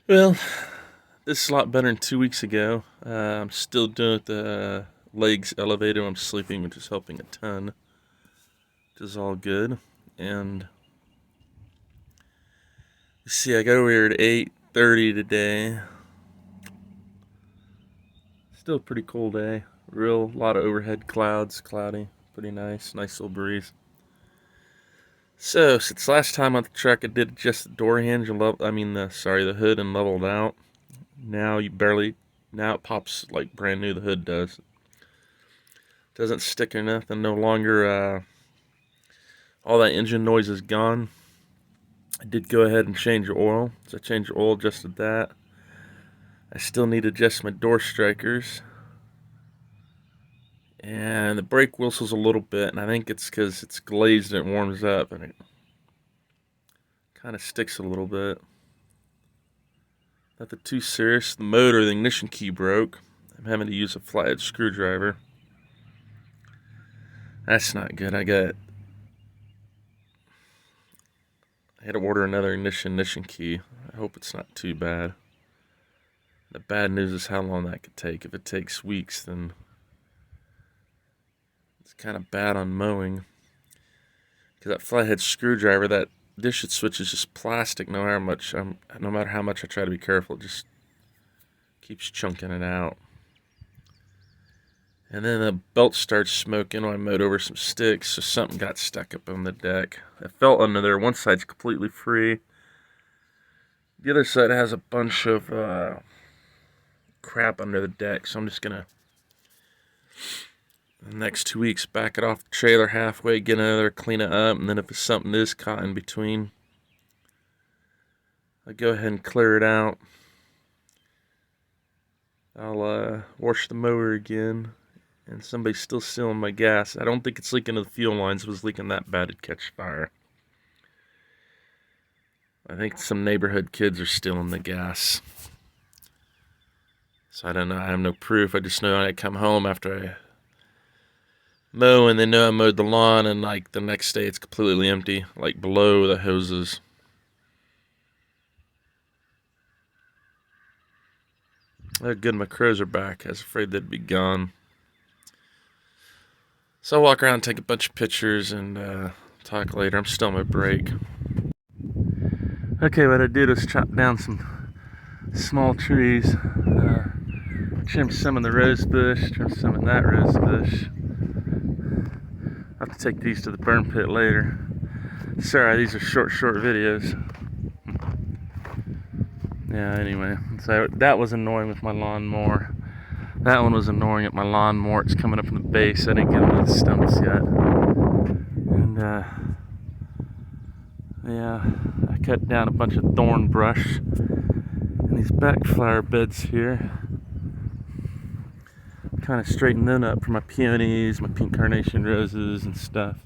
Well, this is a lot better than 2 weeks ago. I'm still doing the legs elevated when I'm sleeping, which is helping a ton, which is all good. And you see, I got over here at 8:30 today. Still a pretty cool day. Real lot of overhead clouds, cloudy, pretty nice little breeze. So since last time on the truck, I did adjust the door hinge and the hood and leveled out. Now it pops like brand new. The hood doesn't stick or nothing. No longer all that engine noise is gone. I did go ahead and change the oil. So I changed the oil, adjusted that. I still need to adjust my door strikers. And the brake whistles a little bit, and I think it's because it's glazed and it warms up, and it kind of sticks a little bit. Nothing too serious. The motor, the ignition key broke. I'm having to use a flathead screwdriver. That's not good. I had to order another ignition key. I hope it's not too bad. The bad news is how long that could take. If it takes weeks, then it's kind of bad on mowing. Because that flathead screwdriver, that dishit switch is just plastic. No matter how much I try to be careful, it just keeps chunking it out. And then the belt starts smoking when I mowed over some sticks, so something got stuck up on the deck. I felt under there. One side's completely free. The other side has a bunch of crap under the deck, so I'm just gonna, the next 2 weeks, back it off the trailer halfway, get another, clean it up, and then if something is caught in between, I'll go ahead and clear it out. I'll wash the mower again. And somebody's still stealing my gas. I don't think it's leaking to the fuel lines. If it was leaking that bad, it'd catch fire. I think some neighborhood kids are stealing the gas. So I don't know. I have no proof. I just know I come home after I mow, and they know I mowed the lawn, and like the next day it's completely empty, like below the hoses. Oh, good, my crows are back. I was afraid they'd be gone. So I'll walk around, take a bunch of pictures, and talk later. I'm still on my break. Okay, what I did was chop down some small trees, trim some of the rose bush, trim some of that rose bush. I'll have to take these to the burn pit later. Sorry, these are short videos. Yeah, anyway, so that was annoying with my lawnmower. That one was annoying at my lawnmower. It's coming up from the base. I didn't get into the stumps yet. And yeah, I cut down a bunch of thorn brush in these back flower beds here. Kind of straighten them up for my peonies, my pink carnation roses and stuff.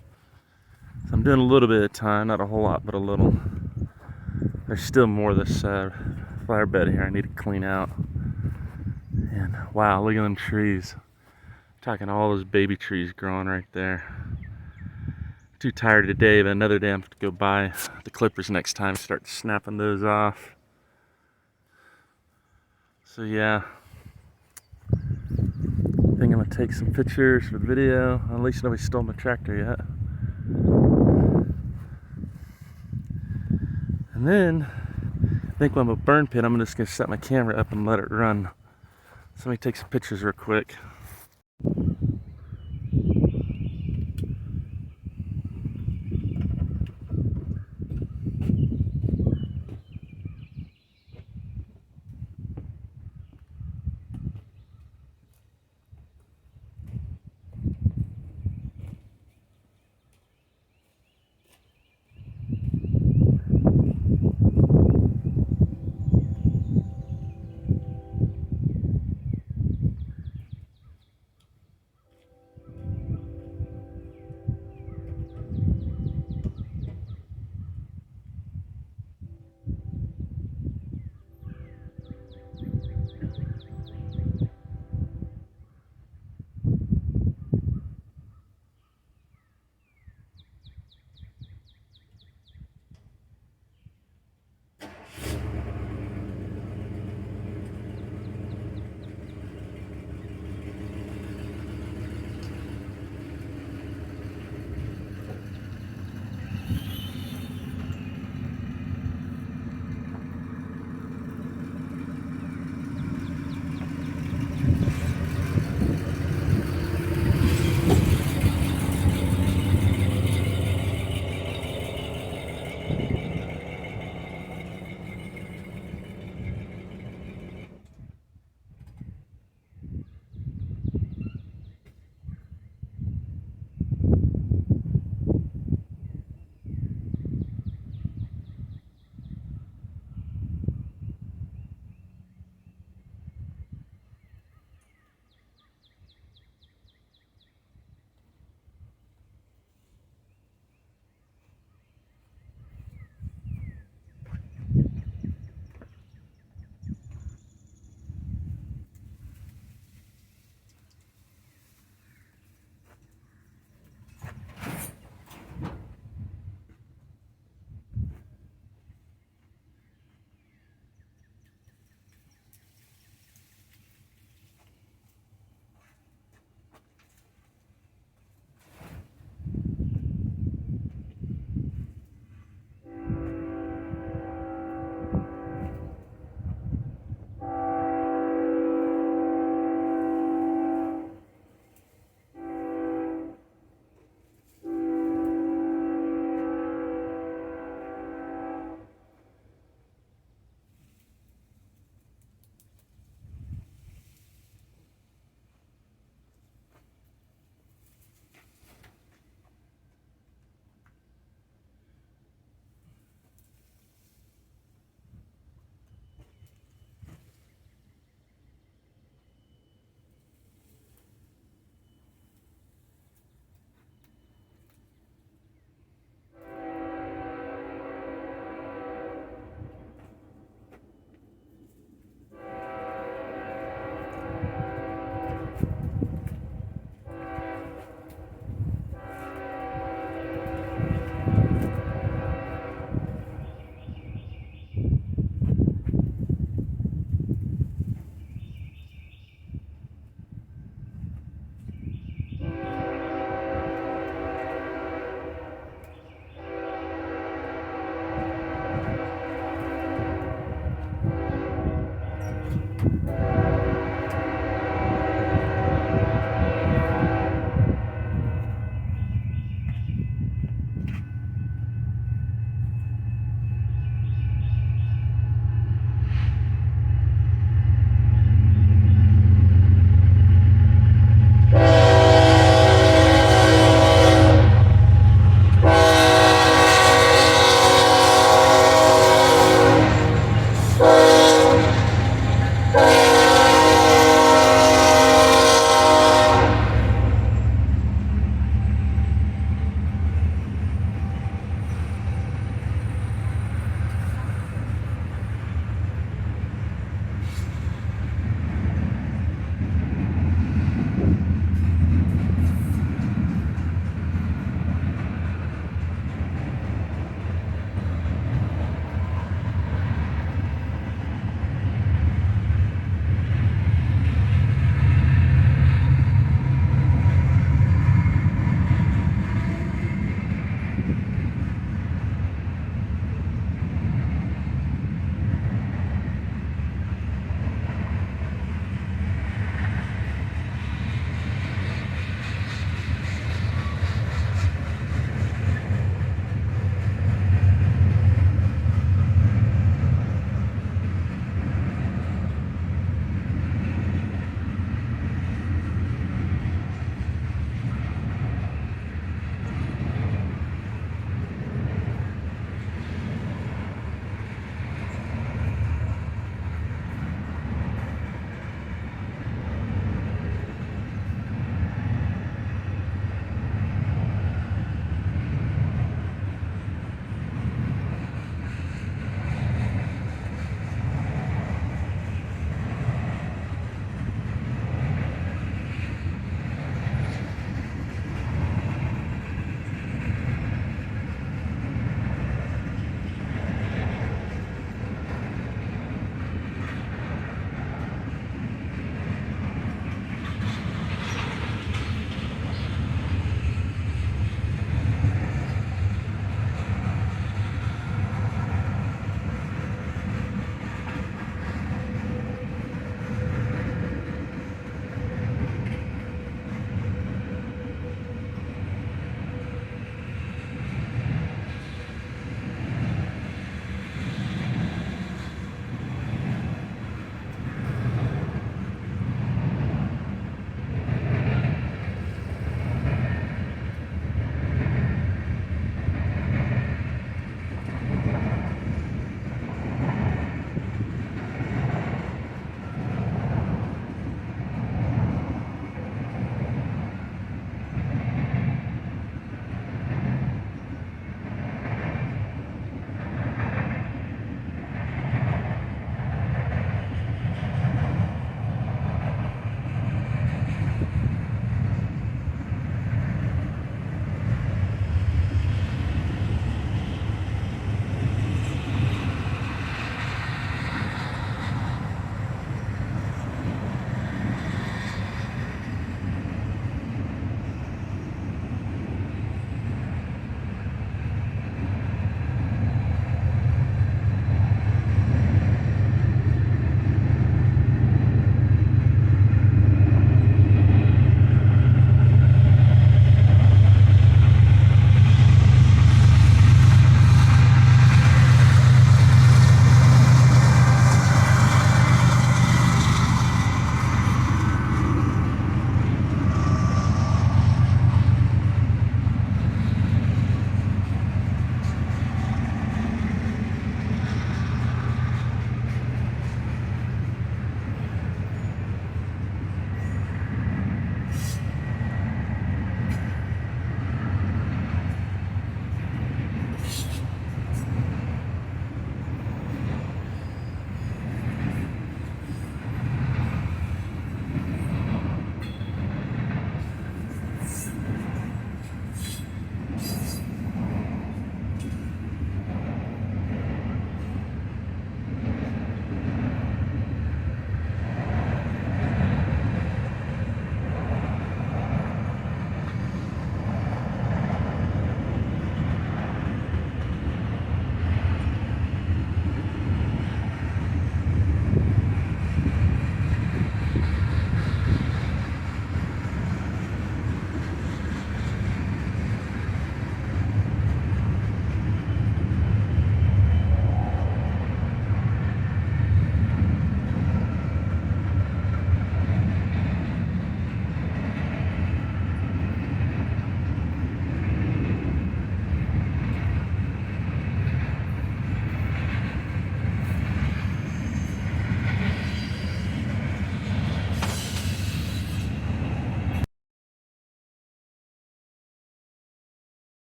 So I'm doing a little bit at a time, not a whole lot, but a little. There's still more of this flower bed here I need to clean out. And wow, look at them trees. I'm talking all those baby trees growing right there. Too tired today, but another day I'm going to go buy the clippers next time, start snapping those off. So yeah, I think I'm going to take some pictures for the video. At least nobody stole my tractor yet. And then, I think when I'm a burn pit, I'm just going to set my camera up and let it run. So let me take some pictures real quick.